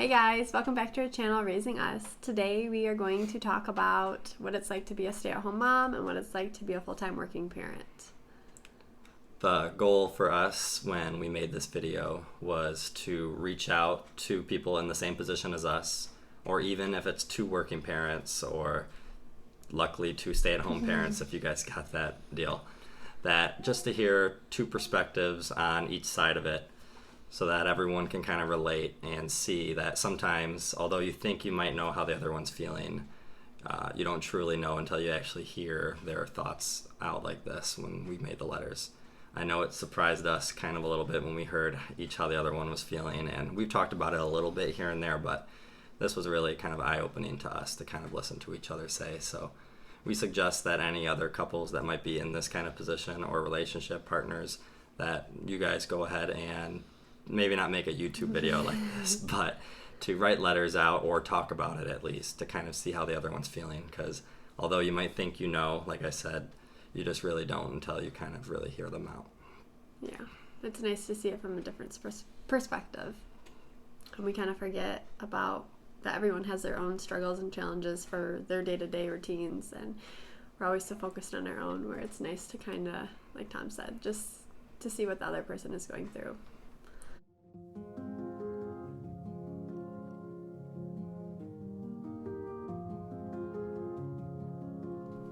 Hey guys, welcome back to our channel, Raising Us. Today we are going to talk about what it's like to be a stay-at-home mom and what it's like to be a full-time working parent. The goal for us when we made this video was to reach out to people in the same position as us, or even if it's two working parents, or luckily two stay-at-home parents, if you guys got that deal, that just to hear two perspectives on each side of it, so that everyone can kind of relate and see that sometimes, although you think you might know how the other one's feeling, you don't truly know until you actually hear their thoughts out like this when we made the letters. I know it surprised us kind of a little bit when we heard each how the other one was feeling, and we've talked about it a little bit here and there, but this was really kind of eye-opening to us to kind of listen to each other say. So we suggest that any other couples that might be in this kind of position or relationship partners, that you guys go ahead and maybe not make a YouTube video like this, but to write letters out or talk about it at least to kind of see how the other one's feeling, because although you might think you know, like I said, you just really don't until you kind of really hear them out. Yeah, it's nice to see it from a different perspective. And we kind of forget about that everyone has their own struggles and challenges for their day-to-day routines, and we're always so focused on our own, where it's nice to kind of, like Tom said, just to see what the other person is going through.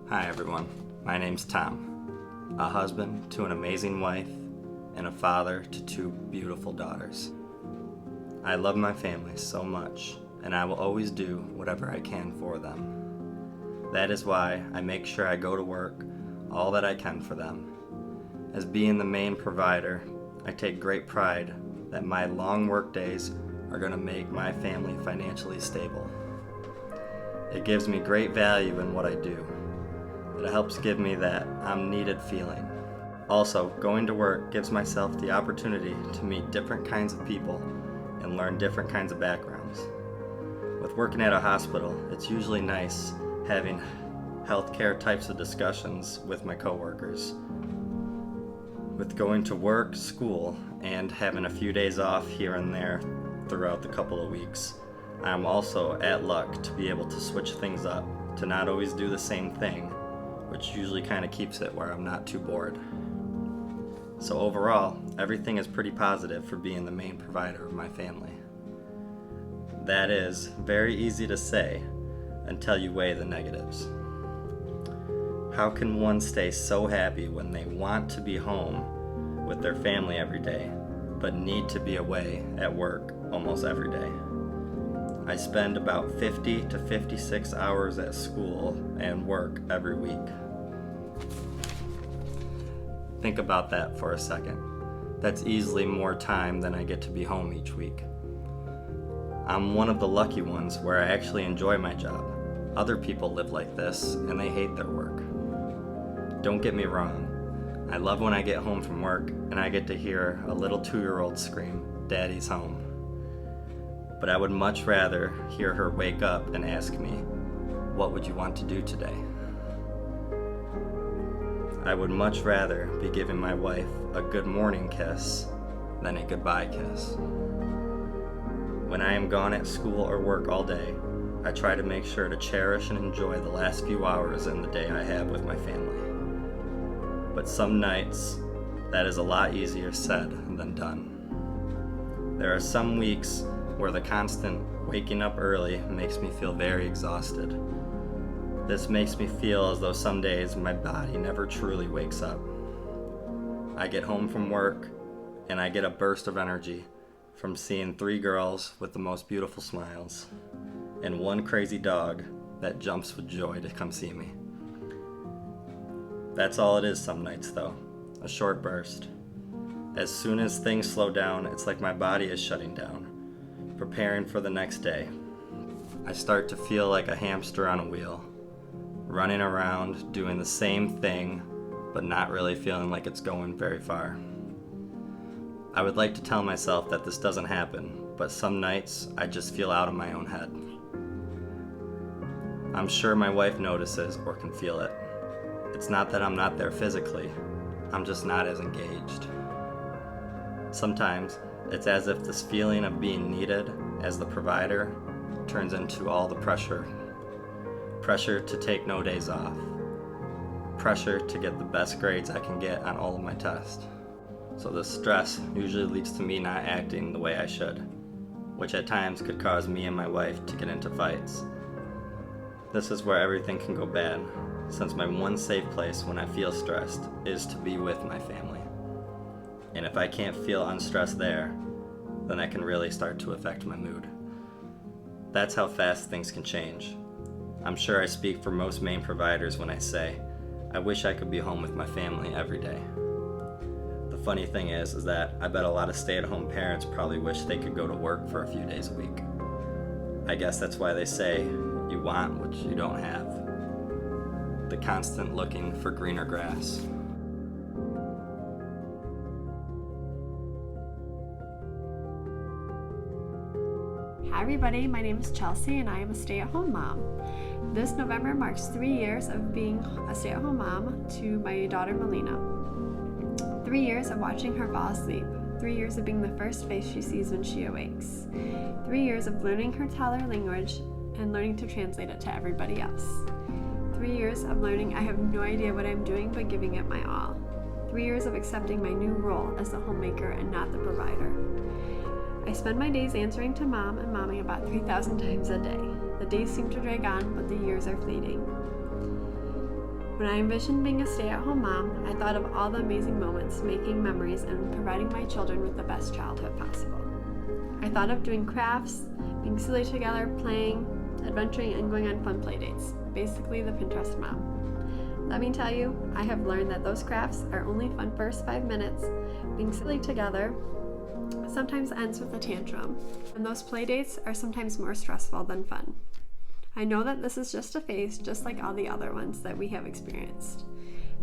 Hi everyone, my name's Tom, a husband to an amazing wife and a father to two beautiful daughters. I love my family so much, and I will always do whatever I can for them. That is why I make sure I go to work all that I can for them. As being the main provider, I take great pride that my long work days are going to make my family financially stable. It gives me great value in what I do. It helps give me that I'm needed feeling. Also, going to work gives myself the opportunity to meet different kinds of people and learn different kinds of backgrounds. With working at a hospital, it's usually nice having healthcare types of discussions with my coworkers. With going to work, school, and having a few days off here and there throughout the couple of weeks, I'm also at luck to be able to switch things up, to not always do the same thing, which usually kind of keeps it where I'm not too bored. So overall, everything is pretty positive for being the main provider of my family. That is very easy to say until you weigh the negatives. How can one stay so happy when they want to be home with their family every day, but need to be away at work almost every day? I spend about 50 to 56 hours at school and work every week. Think about that for a second. That's easily more time than I get to be home each week. I'm one of the lucky ones where I actually enjoy my job. Other people live like this and they hate their work. Don't get me wrong. I love when I get home from work and I get to hear a little 2-year-old scream, "Daddy's home." But I would much rather hear her wake up and ask me, "What would you want to do today?" I would much rather be giving my wife a good morning kiss than a goodbye kiss. When I am gone at school or work all day, I try to make sure to cherish and enjoy the last few hours in the day I have with my family. But some nights, that is a lot easier said than done. There are some weeks where the constant waking up early makes me feel very exhausted. This makes me feel as though some days my body never truly wakes up. I get home from work and I get a burst of energy from seeing 3 girls with the most beautiful smiles and 1 crazy dog that jumps with joy to come see me. That's all it is some nights though, a short burst. As soon as things slow down, it's like my body is shutting down, preparing for the next day. I start to feel like a hamster on a wheel, running around doing the same thing, but not really feeling like it's going very far. I would like to tell myself that this doesn't happen, but some nights I just feel out of my own head. I'm sure my wife notices or can feel it. It's not that I'm not there physically, I'm just not as engaged. Sometimes it's as if this feeling of being needed as the provider turns into all the pressure. Pressure to take no days off. Pressure to get the best grades I can get on all of my tests. So the stress usually leads to me not acting the way I should, which at times could cause me and my wife to get into fights. This is where everything can go bad, since my one safe place when I feel stressed is to be with my family. And if I can't feel unstressed there, then that can really start to affect my mood. That's how fast things can change. I'm sure I speak for most Maine providers when I say, I wish I could be home with my family every day. The funny thing is that I bet a lot of stay-at-home parents probably wish they could go to work for a few days a week. I guess that's why they say you want what you don't have. The constant looking for greener grass. Hi everybody, my name is Chelsea and I am a stay-at-home mom. This November marks 3 years of being a stay-at-home mom to my daughter Melina. 3 years of watching her fall asleep. 3 years of being the first face she sees when she awakes. 3 years of learning her toddler language and learning to translate it to everybody else. 3 years of learning I have no idea what I'm doing but giving it my all. 3 years of accepting my new role as the homemaker and not the provider. I spend my days answering to mom and mommy about 3,000 times a day. The days seem to drag on, but the years are fleeting. When I envisioned being a stay-at-home mom, I thought of all the amazing moments, making memories, and providing my children with the best childhood possible. I thought of doing crafts, being silly together, playing, adventuring, and going on fun play dates. Basically, the Pinterest mom. Let me tell you, I have learned that those crafts are only fun first 5 minutes. Being silly together sometimes ends with a tantrum, and those play dates are sometimes more stressful than fun. I know that this is just a phase, just like all the other ones that we have experienced.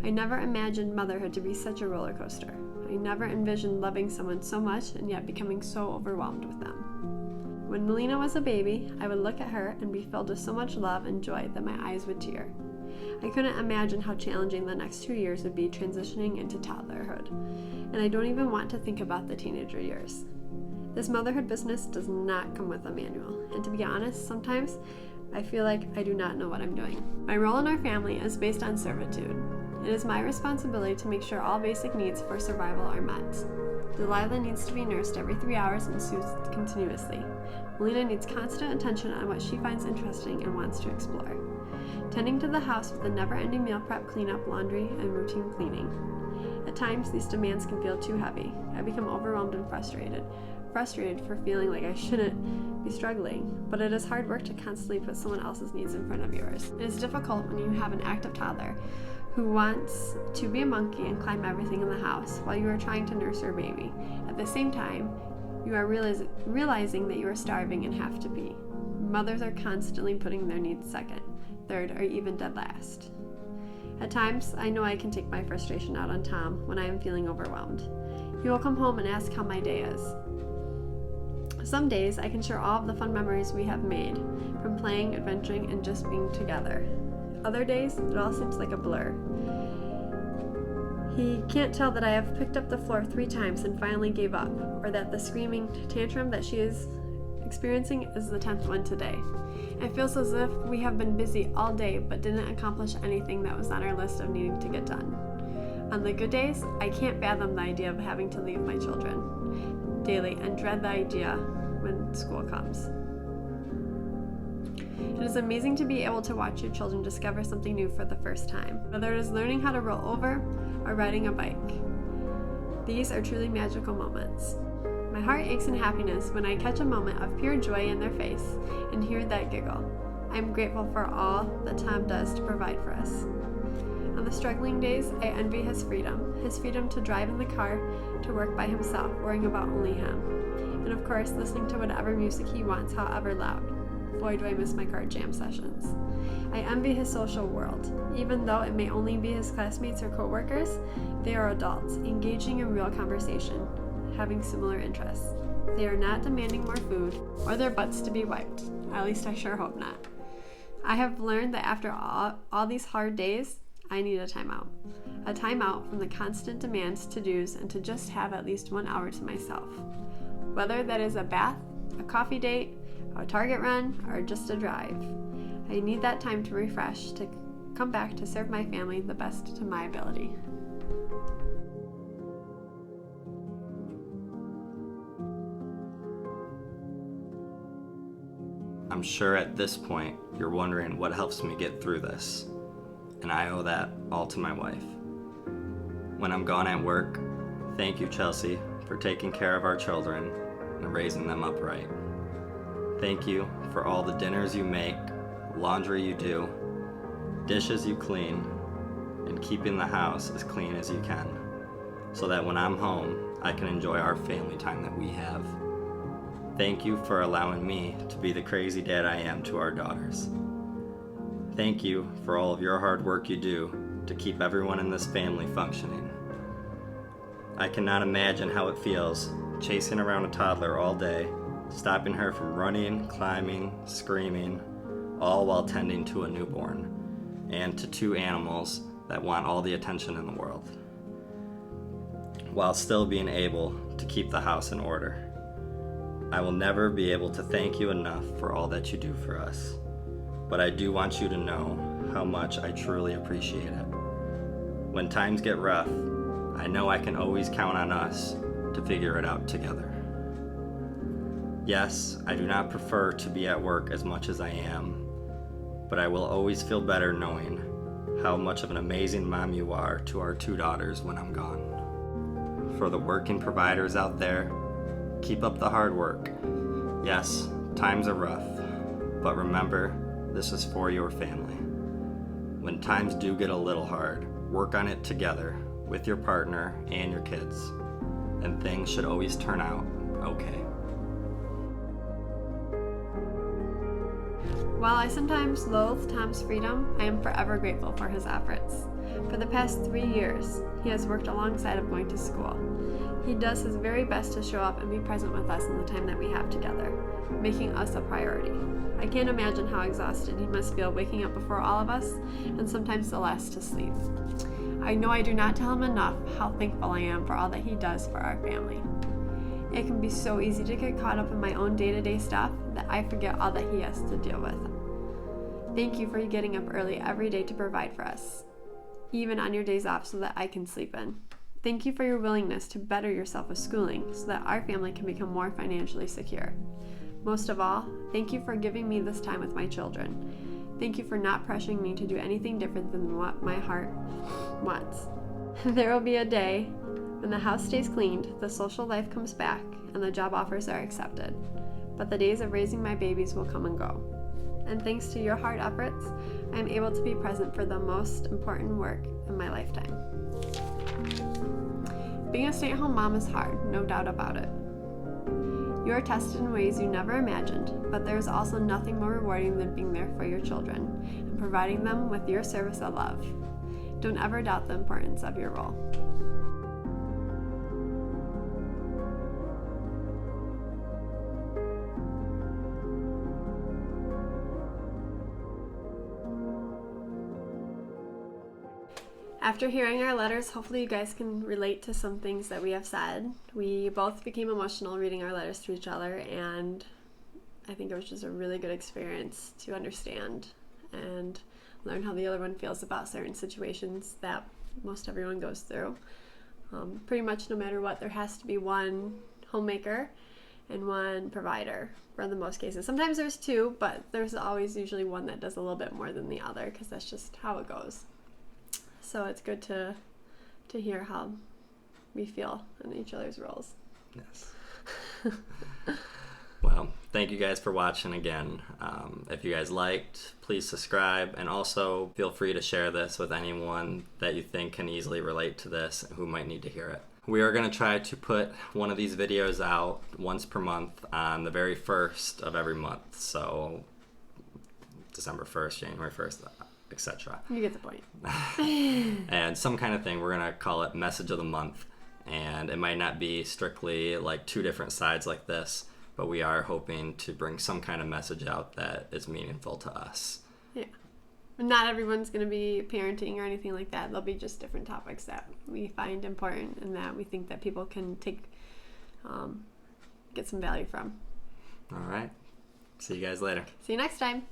I never imagined motherhood to be such a roller coaster. I never envisioned loving someone so much and yet becoming so overwhelmed with them. When Melina was a baby, I would look at her and be filled with so much love and joy that my eyes would tear. I couldn't imagine how challenging the next 2 years would be transitioning into toddlerhood, and I don't even want to think about the teenager years. This motherhood business does not come with a manual, and to be honest, sometimes I feel like I do not know what I'm doing. My role in our family is based on servitude. It is my responsibility to make sure all basic needs for survival are met. Delilah needs to be nursed every 3 hours and soothed continuously. Melina needs constant attention on what she finds interesting and wants to explore. Tending to the house with a never-ending meal prep, cleanup, laundry, and routine cleaning. At times, these demands can feel too heavy. I become overwhelmed and frustrated. Frustrated for feeling like I shouldn't be struggling, but it is hard work to constantly put someone else's needs in front of yours. It is difficult when you have an active toddler who wants to be a monkey and climb everything in the house while you are trying to nurse your baby. At the same time, you are realizing that you are starving and have to pee. Mothers are constantly putting their needs second, third, or even dead last. At times, I know I can take my frustration out on Tom when I am feeling overwhelmed. He will come home and ask how my day is. Some days, I can share all of the fun memories we have made, from playing, adventuring, and just being together. Other days, it all seems like a blur. He can't tell that I have picked up the floor 3 times and finally gave up, or that the screaming tantrum that she is experiencing is the 10th one today. It feels as if we have been busy all day but didn't accomplish anything that was on our list of needing to get done. On the good days, I can't fathom the idea of having to leave my children daily and dread the idea when school comes. It is amazing to be able to watch your children discover something new for the first time, whether it is learning how to roll over or riding a bike. These are truly magical moments. My heart aches in happiness when I catch a moment of pure joy in their face and hear that giggle. I am grateful for all that Tom does to provide for us. On the struggling days, I envy his freedom to drive in the car to work by himself, worrying about only him. And of course, listening to whatever music he wants, however loud. Boy, do I miss my car jam sessions. I envy his social world. Even though it may only be his classmates or coworkers, they are adults, engaging in real conversation, having similar interests. They are not demanding more food or their butts to be wiped. At least I sure hope not. I have learned that after all these hard days, I need a timeout. A timeout from the constant demands, to-dos, and to just have at least 1 hour to myself. Whether that is a bath, a coffee date, a Target run, or just a drive. I need that time to refresh, to come back to serve my family the best to my ability. I'm sure at this point you're wondering what helps me get through this, and I owe that all to my wife. When I'm gone at work, thank you, Chelsea, for taking care of our children and raising them upright. Thank you for all the dinners you make, laundry you do, dishes you clean, and keeping the house as clean as you can, so that when I'm home, I can enjoy our family time that we have. Thank you for allowing me to be the crazy dad I am to our daughters. Thank you for all of your hard work you do to keep everyone in this family functioning. I cannot imagine how it feels chasing around a toddler all day, stopping her from running, climbing, screaming, all while tending to a newborn and to two animals that want all the attention in the world, while still being able to keep the house in order. I will never be able to thank you enough for all that you do for us, but I do want you to know how much I truly appreciate it. When times get rough, I know I can always count on us to figure it out together. Yes, I do not prefer to be at work as much as I am, but I will always feel better knowing how much of an amazing mom you are to our two daughters when I'm gone. For the working providers out there, keep up the hard work. Yes, times are rough, but remember, this is for your family. When times do get a little hard, work on it together with your partner and your kids, and things should always turn out okay. While I sometimes loathe Tom's freedom, I am forever grateful for his efforts. For the past 3 years, he has worked alongside of going to school. He does his very best to show up and be present with us in the time that we have together, making us a priority. I can't imagine how exhausted he must feel waking up before all of us, and sometimes the last to sleep. I know I do not tell him enough how thankful I am for all that he does for our family. It can be so easy to get caught up in my own day-to-day stuff that I forget all that he has to deal with. Thank you for getting up early every day to provide for us, even on your days off, so that I can sleep in. Thank you for your willingness to better yourself with schooling so that our family can become more financially secure. Most of all, thank you for giving me this time with my children. Thank you for not pressuring me to do anything different than what my heart wants. There will be a day when the house stays cleaned, the social life comes back, and the job offers are accepted. But the days of raising my babies will come and go. And thanks to your hard efforts, I am able to be present for the most important work in my lifetime. Being a stay-at-home mom is hard, no doubt about it. You are tested in ways you never imagined, but there is also nothing more rewarding than being there for your children and providing them with your service of love. Don't ever doubt the importance of your role. After hearing our letters, hopefully you guys can relate to some things that we have said. We both became emotional reading our letters to each other, and I think it was just a really good experience to understand and learn how the other one feels about certain situations that most everyone goes through. Pretty much no matter what, there has to be one homemaker and one provider for the most cases. Sometimes there's two, but there's always usually one that does a little bit more than the other because that's just how it goes. So it's good to hear how we feel in each other's roles. Yes. Well, thank you guys for watching again. If you guys liked, please subscribe, and also feel free to share this with anyone that you think can easily relate to this who might need to hear it. We are going to try to put one of these videos out once per month on the very first of every month. So December 1st, January 1st, etc. You get the point. And some kind of thing, we're going to call it Message of the Month. And it might not be strictly like two different sides like this, but we are hoping to bring some kind of message out that is meaningful to us. Yeah. Not everyone's going to be parenting or anything like that. There'll be just different topics that we find important and that we think that people can take, get some value from. All right. See you guys later. See you next time.